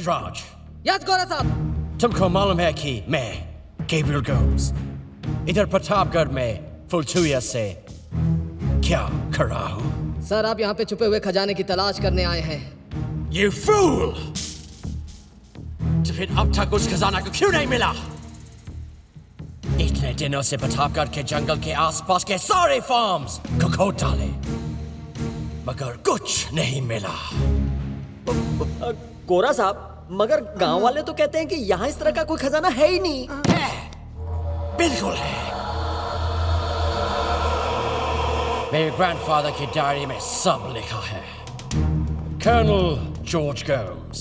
Kajraj, yes गोरा साहब। तुमको मालूम है कि मैं गैब्रियल गोम्स इधर प्रतापगढ़ में फुलचुया से क्या कर रहा हूँ? सर आप यहाँ पे छुपे हुए खजाने की तलाश करने आए हैं। You fool! तो फिर अब तक उस खजाना को क्यों नहीं मिला? इतने दिनों से प्रतापगढ़ के जंगल के आसपास के सारे फार्म्स को खोद डाले, मगर कुछ नहीं मिला। गोरा साहब, मगर गांव वाले तो कहते हैं कि यहाँ इस तरह का कोई खजाना है ही नहीं। है, बिल्कुल है। मेरे ग्रैंडफादर की डायरी में सब लिखा है। Colonel George Gomes,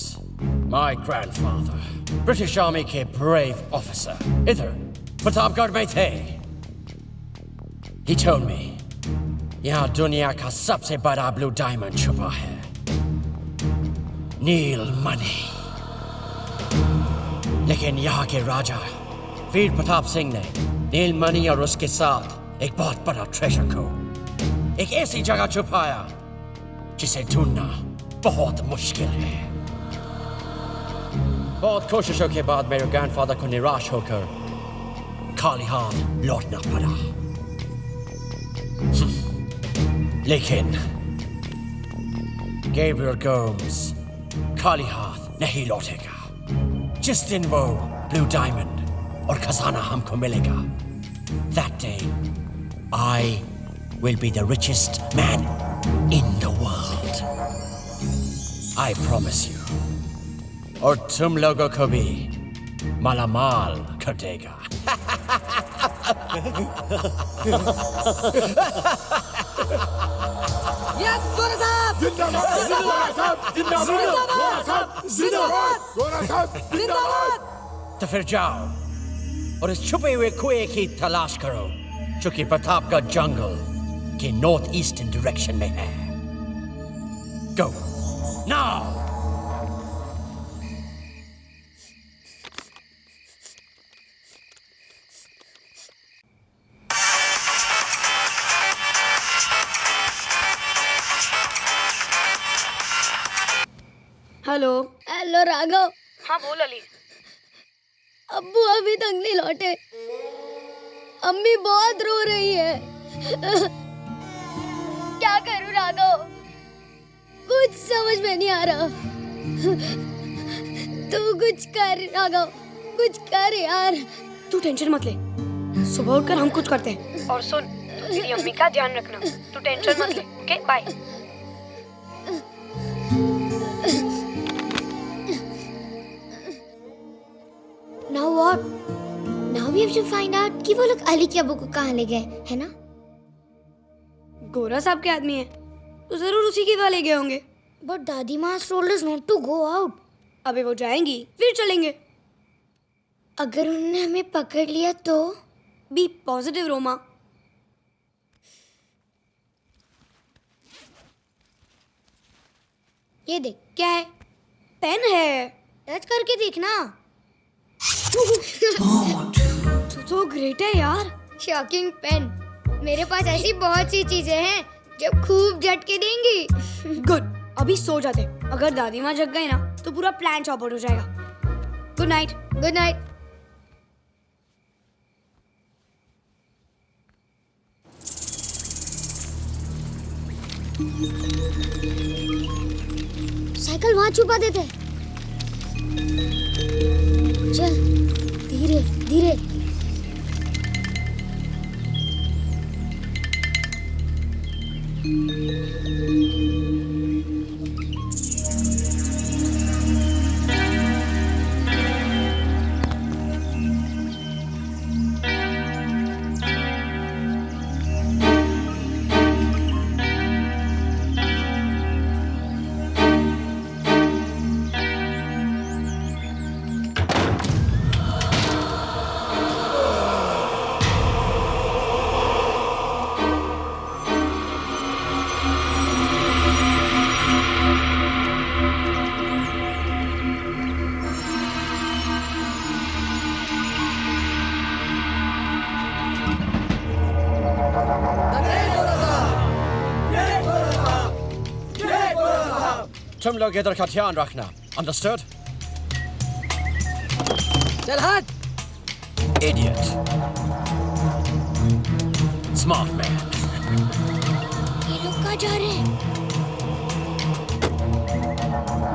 my grandfather, British army के ब्रेव ऑफिसर, इधर प्रतापगढ़ में थे। He told me, यहाँ दुनिया का सबसे बड़ा ब्लू डायमंड छुपा है, नील मणि। लेकिन यहाँ के राजा वीर प्रताप सिंह ने नील मणि और उसके साथ एक बहुत बड़ा ट्रेजर को एक ऐसी जगह छुपाया जिसे ढूंढना बहुत मुश्किल है। बहुत कोशिशों के बाद मेरे ग्रैंडफादर को निराश होकर खाली हाथ लौटना पड़ा। लेकिन गैब्रियल गोम्स खाली हाथ नहीं लौटेगा। जिस दिन वो ब्लू डायमंड और खजाना हमको मिलेगा, that day I will be the richest man in the world. I promise you. और तुम लोगों को भी मालामाल कर देगा। यस गोरा साहब। जिंदाबाद गोरा साहब, जिंदाबाद गोरा साहब, जिंदाबाद गोरा साहब, जिंदाबाद। तो फिर जाओ और इस छुपे हुए कुएं की तलाश करो जो कि प्रतापगढ़ जंगल के नॉर्थ ईस्टर्न डायरेक्शन में है। Go now! Hello. Hello Raghav. हाँ बोल अली। अब्बू अभी तक नहीं लौटे। अम्मी बहुत रो रही है। क्या करूं राघव, कुछ समझ में नहीं आ रहा। तू कुछ कर राघव, कुछ कर यार। तू टेंशन मत ले, सुबह उठकर हम कुछ करते हैं। और सुन, तेरी अम्मी का ध्यान रखना। तू टेंशन मत ले, okay bye. Now what? Now we have to find out कि वो लोग अली के अब्बू को कहाँ ले गए, है ना? गोरा साहब के आदमी है तो जरूर उसी की वहाँ ले गए होंगे। But दादी माँ told us not to go out. अबे वो जाएंगी फिर चलेंगे। अगर उन्होंने हमें पकड़ लिया तो? Be positive Roma. ये देख क्या है? पेन है, टच करके देखना। तू तो ग्रेट है यार। Shocking pain. मेरे पास ऐसी बहुत सी चीजें हैं जो खूब झटके देंगी। गुड, अभी सो जाते। अगर दादी माँ जग गई ना तो पूरा प्लान चौपट हो जाएगा। Good night. Good night. Cycle वहां छुपा देते। चल धीरे धीरे। तुम लोग इधर का ध्यान रखना, understood? चल हट। Idiot. Smart man. ये लोग कहाँ जा रहे हैं?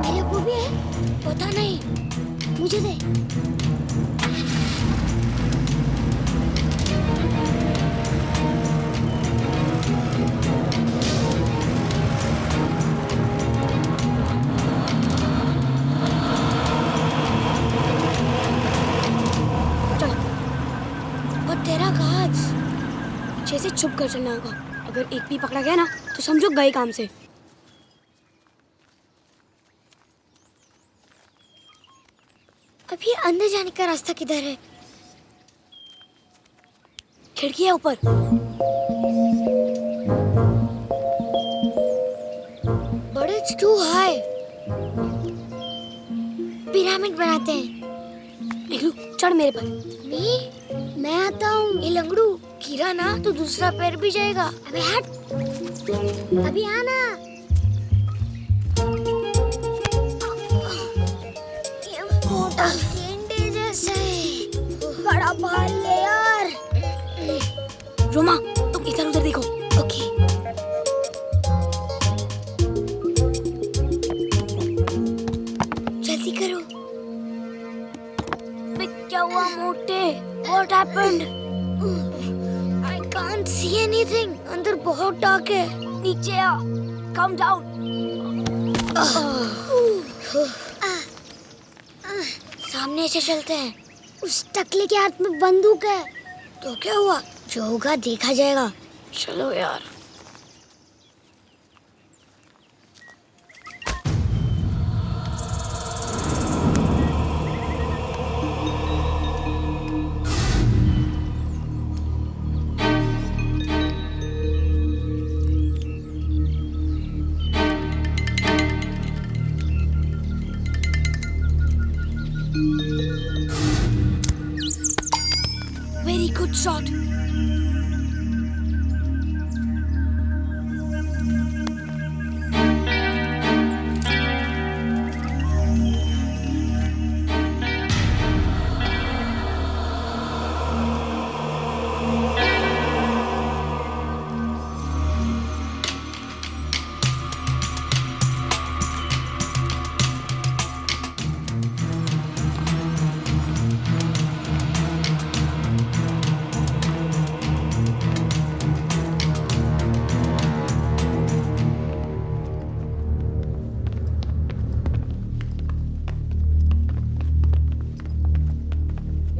मेरे अब्बू भी है? पता नहीं, मुझे दे। तेरा काज पीछे से छुप कर चलना होगा। अगर एक भी पकड़ा गया ना तो समझो गए काम से। अभी अंदर जाने का रास्ता किधर है? खिड़की है ऊपर। But it's too high. Pyramid बनाते हैं। निकलू, चढ़ मेरे पर। मैं आता हूँ। ये लंगड़ू गिरा ना तो दूसरा पैर भी जाएगा। अबे हट। अभी आना। ये मोटा गेंडे जैसा है। बड़ा बाल ले यार। रोमा, तुम इधर उधर देखो। ओके। जल्दी करो। क्या हुआ मोटे? What happened? I can't see anything. अंदर बहुत डार्क है। नीचे आ। Calm down. सामने से चलते हैं। उस टकले के हाथ में बंदूक है। तो क्या हुआ? जो होगा देखा जाएगा। चलो यार। Very good shot.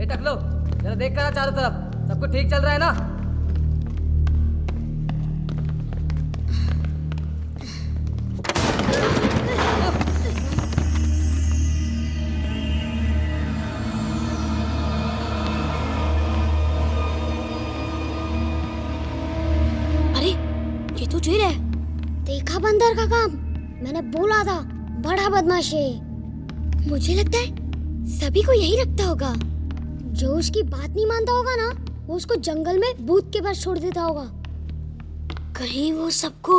टकलो, जरा देख कर चारों तरफ, सब कुछ ठीक चल रहा है ना? अरे, ये तो चीर है। देखा बंदर का काम? मैंने बोला था, बड़ा बदमाश है। मुझे लगता है सभी को यही लगता होगा। जो उसकी बात नहीं मानता होगा ना, वो उसको जंगल में भूत के पास छोड़ देता होगा। कहीं वो सबको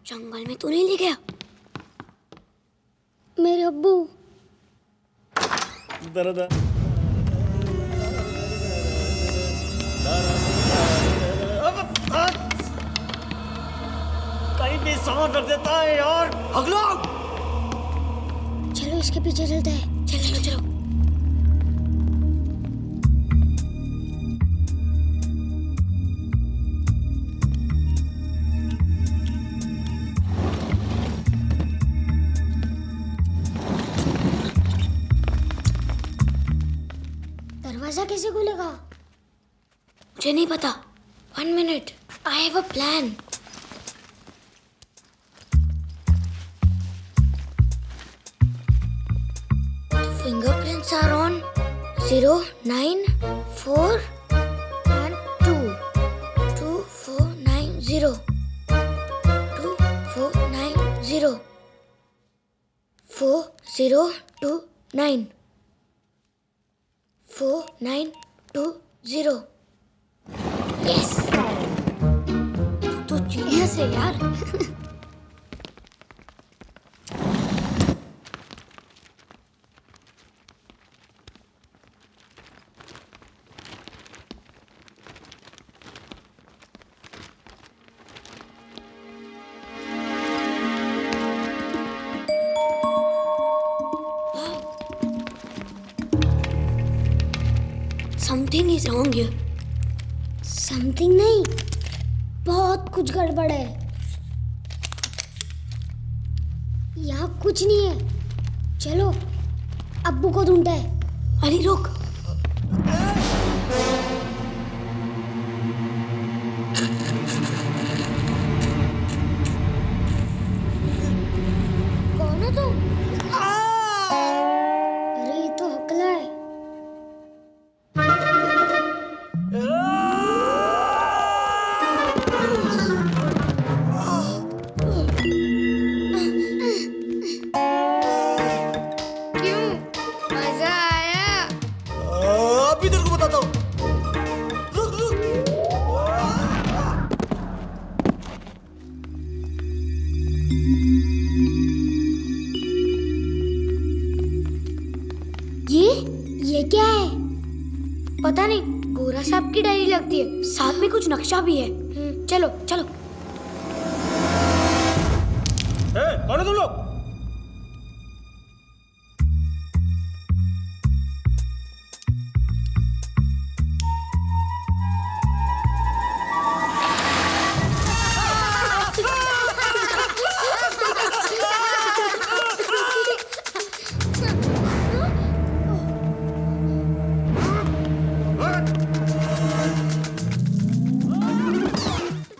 जंगल में तो नहीं ले गया? मेरे अब्बू। दर्द। कहीं भी सांस रख देता है यार। अगलो! चलो इसके पीछे चलते हैं। चलो चलो। दरवाजा कैसे खुलेगा? मुझे नहीं पता। 1 minute. I have a plan. Fingerprints are on 0, 9, 4 and 2. 2, 4, 9, 0. 2, 4, 9, 0. 4, 0, 2, 9. 4, 9, 2, 0. Yes. तो जीनियस है यार। Something is wrong here. Something नहीं, बहुत कुछ गड़बड़ है। यहाँ कुछ नहीं है। चलो अब्बू को ढूंढते हैं। अली रुक। कौन हो तुम? अरे ये तो हकला है। क्यों, मजा आया? अभी तेरे को बताता हूँ। रुक रुक। ये क्या है? पता नहीं, गोरा साहब की डायरी लगती है, साथ में कुछ नक्शा भी है। चलो चलो। कौन हो तुम लोग?